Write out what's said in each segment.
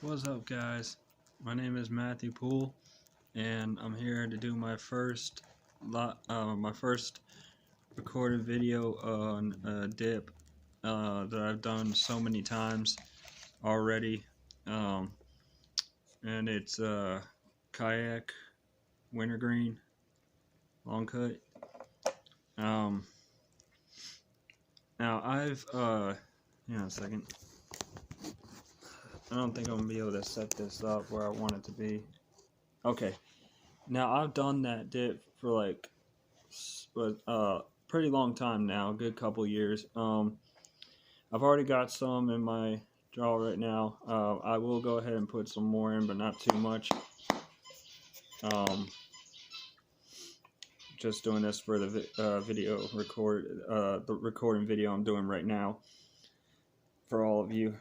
What's up, guys? My name is Matthew Poole, and I'm here to do my first recorded video on a dip that I've done so many times already, and it's Kayak Wintergreen long cut. Now I've hang on a second. I don't think I'm gonna be able to set this up where I want it to be. Okay. Now I've done that dip for like pretty long time now, a good couple years. I've already got some in my drawer right now. I will go ahead and put some more in, but not too much. Just doing this for the the recording video I'm doing right now for all of you.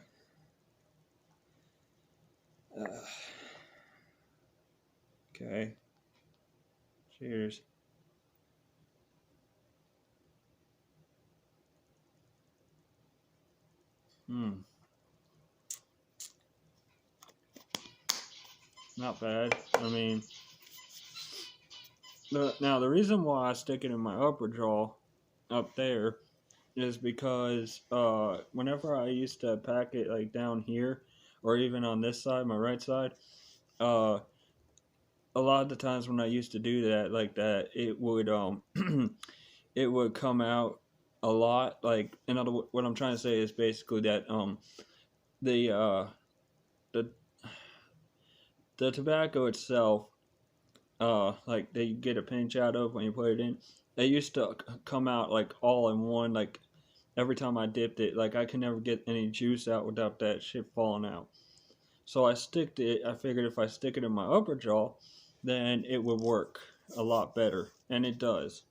Okay. Cheers. Not bad. I mean, now the reason why I stick it in my upper jaw up there is because whenever I used to pack it like down here or even on this side, my right side, a lot of the times when I used to do that like that, it would it would come out a lot. Like, what I'm trying to say is basically that the the tobacco itself, like they get a pinch out of when you put it in, they used to come out like all in one. Like every time I dipped it, like I could never get any juice out without that shit falling out. So I figured if I stick it in my upper jaw, then it would work a lot better, and it does.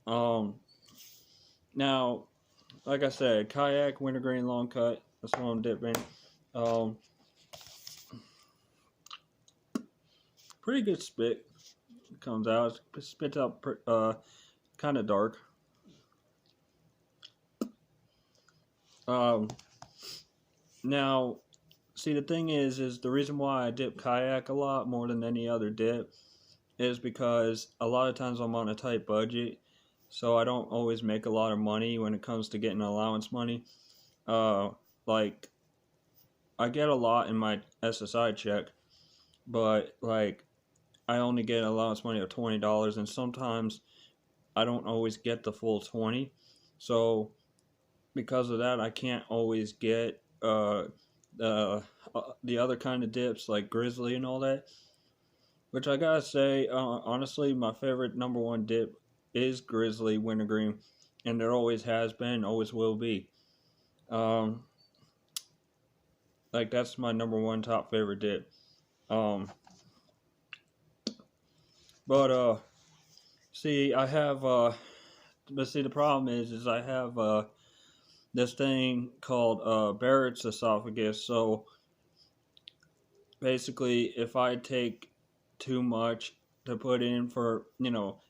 Now, like I said, Kayak Wintergreen long cut. That's what I'm dipping. Pretty good spit comes out. It spits out kind of dark. Now, see, the thing is the reason why I dip Kayak a lot more than any other dip is because a lot of times I'm on a tight budget, so I don't always make a lot of money when it comes to getting allowance money. Like, I get a lot in my SSI check, but like I only get allowance money of $20, and sometimes I don't always get the full 20. So because of that, I can't always get the other kind of dips like Grizzly and all that. Which I gotta say, honestly, my favorite number one dip is Grizzly Wintergreen, and there always has been, always will be. Like that's my number one top favorite dip. But see, I have but see, the problem is I have this thing called Barrett's esophagus. So basically, if I take too much to put in for,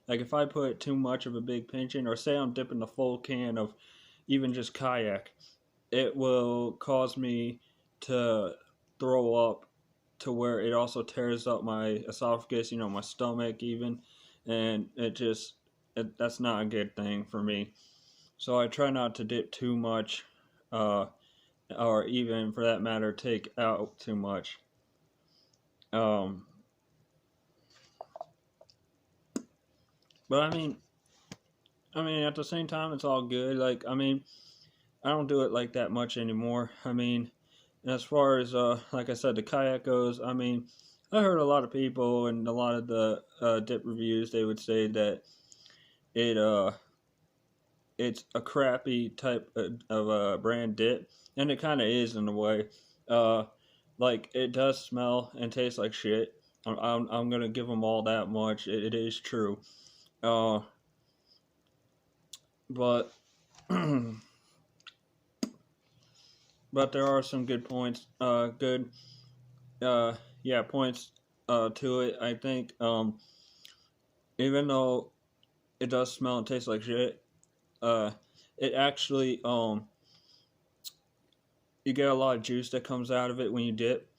like if I put too much of a big pinch in, or say I'm dipping the full can of even just Kayak, it will cause me to throw up to where it also tears up my esophagus, my stomach even, and that's not a good thing for me. So I try not to dip too much, or even for that matter take out too much. But I mean at the same time it's all good. Like I don't do it like that much anymore. As far as like I said, the Kayak goes, I heard a lot of people and a lot of the dip reviews, they would say that it's a crappy type of brand dip, and it kind of is in a way. Like it does smell and taste like shit. I'm gonna give them all that much. It is true. But but there are some good points. Points to it. I think even though it does smell and taste like shit, it actually you get a lot of juice that comes out of it when you dip.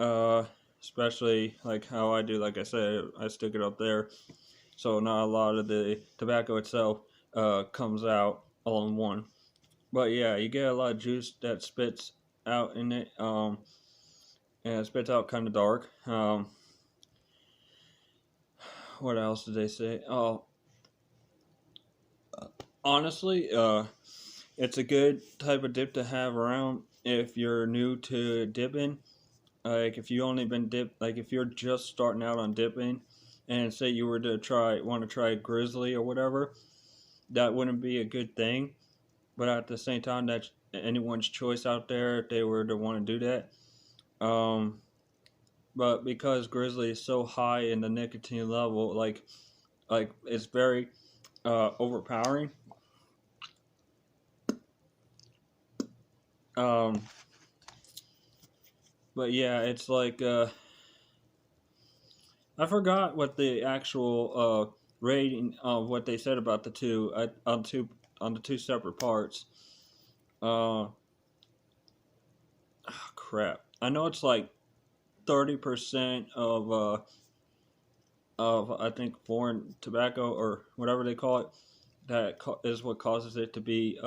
Uh, Especially like how I do. Like I said, I stick it up there, so not a lot of the tobacco itself comes out all in one. But yeah, you get a lot of juice that spits out in it. And it spits out kind of dark. What else did they say? Oh, honestly, it's a good type of dip to have around if you're new to dipping. Like if you only been like if you're just starting out on dipping, and say you were to want to try grizzly or whatever, that wouldn't be a good thing. But at the same time, that's anyone's choice out there if they were to want to do that. But because grizzly is so high in the nicotine level, like it's very overpowering. Um, but yeah, it's like I forgot what the actual rating of what they said about the two on the two separate parts. Oh, crap! I know it's like 30% of I think foreign tobacco or whatever they call it. That is what causes it to be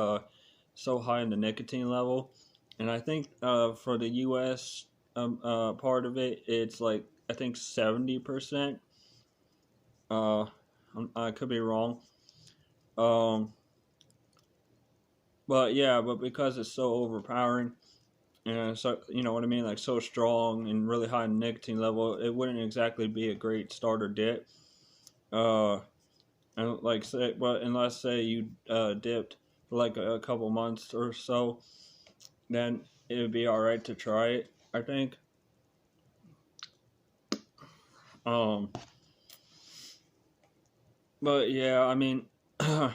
so high in the nicotine level. And I think for the U.S. Part of it, it's like I think 70%. Uh, I could be wrong. Um, but yeah, but because it's so overpowering and so you know what I mean, like so strong and really high in nicotine level, it wouldn't exactly be a great starter dip. Uh, and like say, but unless say you dipped for like a couple months or so, then it would be all right to try it. I think. Um, but yeah, I mean, you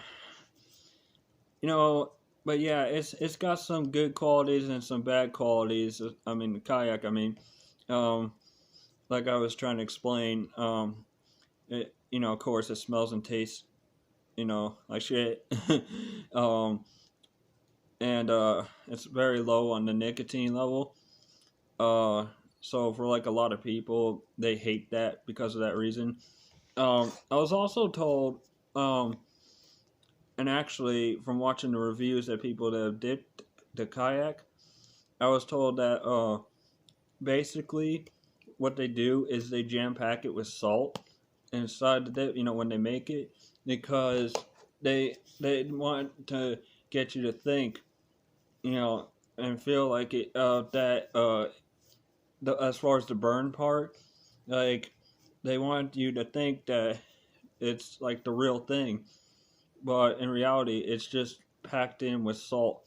know, but yeah, it's got some good qualities and some bad qualities. I mean, the kayak. I mean, um, like I was trying to explain. You know, of course, it smells and tastes, you know, like shit. um, and it's very low on the nicotine level. Uh, so for like a lot of people, they hate that because of that reason. I was also told, um, and actually from watching the reviews that people that have dipped the kayak, I was told that basically what they do is they jam pack it with salt inside the dip. You know when they make it because they want to get you to think, you know, and feel like it that as far as the burn part, like they want you to think that it's like the real thing, but in reality, it's just packed in with salt,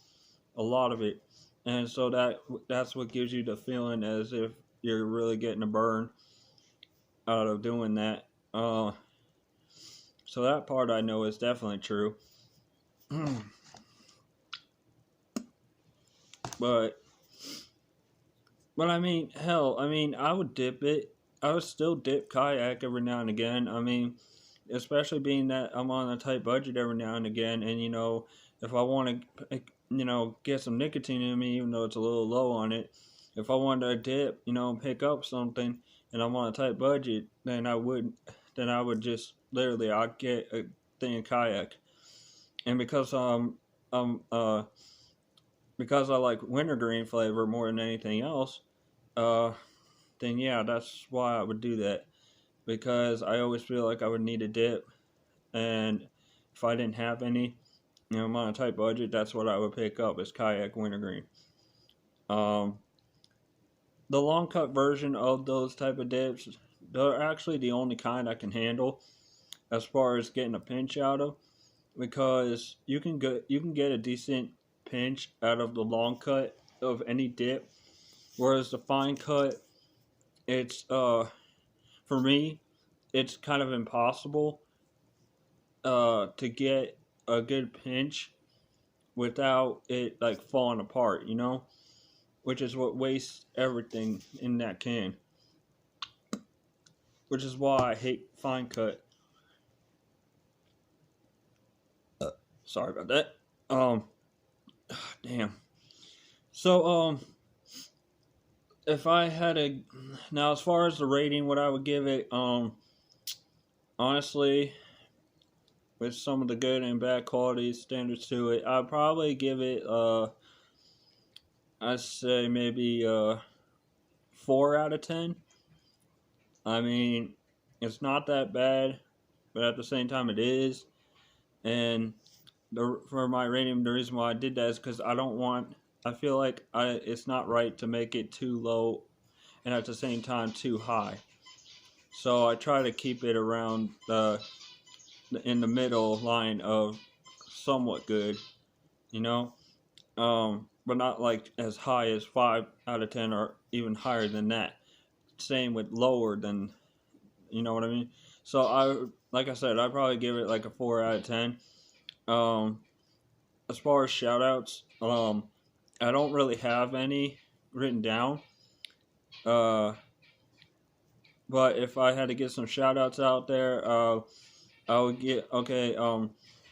a lot of it, and so that's what gives you the feeling as if you're really getting a burn out of doing that. So that part I know is definitely true, but I mean, hell, I mean, I would dip it. I would still dip kayak every now and again. I mean, especially being that I'm on a tight budget every now and again, and you know, if I want to, you know, get some nicotine in me, even though it's a little low on it, if I wanted to dip, you know, pick up something, and I'm on a tight budget, then I would just literally, I'd get a thing of kayak, and um, uh, because I like wintergreen flavor more than anything else, uh, then yeah, that's why I would do that because I always feel like I would need a dip, and if I didn't have any, you know, I'm on a tight budget, that's what I would pick up is Kayak Wintergreen. Um, the long cut version of those type of dips, they're actually the only kind I can handle as far as getting a pinch out of because you can get a decent pinch out of the long cut of any dip, whereas the fine cut, it's for me, it's kind of impossible to get a good pinch without it like falling apart, you know, which is what wastes everything in that can. Which is why I hate fine cut. Sorry about that. Um, damn. So if I had a now as far as the rating, what I would give it, honestly, with some of the good and bad quality standards to it, I'd probably give it I'd say maybe 4 out of 10. I mean, it's not that bad, but at the same time, it is. And for my rating, the reason why I did that is because I don't want. I feel like it's not right to make it too low and at the same time too high. So I try to keep it around in the middle line of somewhat good, you know, but not like as high as 5 out of 10 or even higher than that. Same with lower than, you know what I mean. So like I said, I'd probably give it like a 4 out of 10. Um, as far as shout outs, I don't really have any written down. Uh, but if I had to get some shout outs out there, I would get, okay,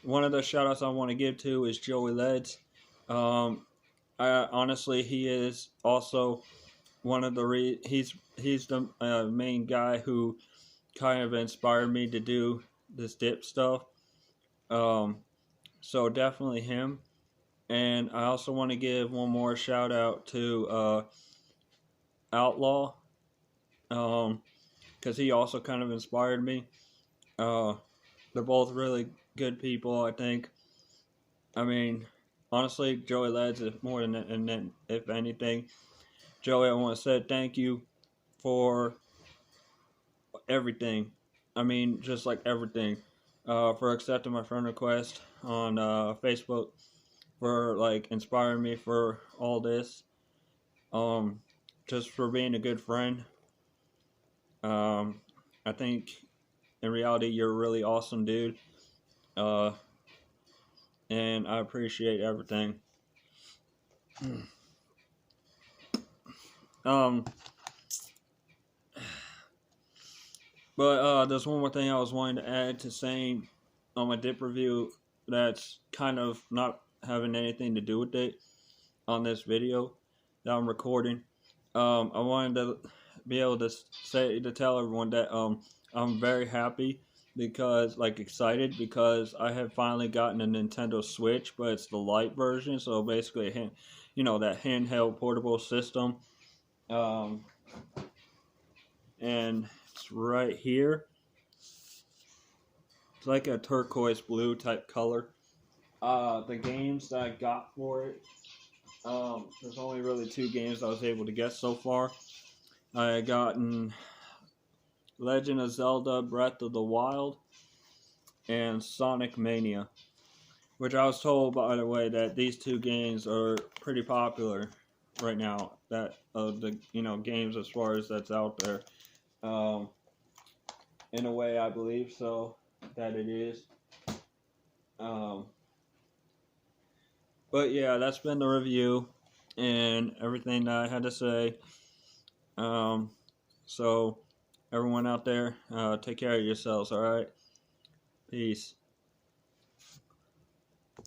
one of the shout outs I want to give to is Joey Leds. Honestly, he is also one of the, he's the main guy who kind of inspired me to do this dip stuff. So definitely him. And I also want to give one more shout out to Outlaw, because he also kind of inspired me. They're both really good people, I think. I mean, honestly, Joey Lads is more than if anything. Joey, I want to say thank you for everything. I mean, just like everything. For accepting my friend request on Facebook, for like inspiring me for all this. Just for being a good friend. I think in reality you're a really awesome dude. Uh, and I appreciate everything. um, but there's one more thing I was wanting to add to saying on my dip review that's kind of not having anything to do with it on this video that I'm recording. I wanted to be able to tell everyone that I'm very happy because excited because I have finally gotten a Nintendo Switch, but it's the Lite version, so basically that handheld portable system. And it's right here. It's like a turquoise blue type color. The games that I got for it, there's only really 2 games I was able to get so far. I gotten Legend of Zelda Breath of the Wild and Sonic Mania, which I was told, by the way, that these 2 games are pretty popular right now. That the games as far as that's out there, in a way, I believe so that it is. But yeah, that's been the review and everything that I had to say. So everyone out there, take care of yourselves. All right, peace.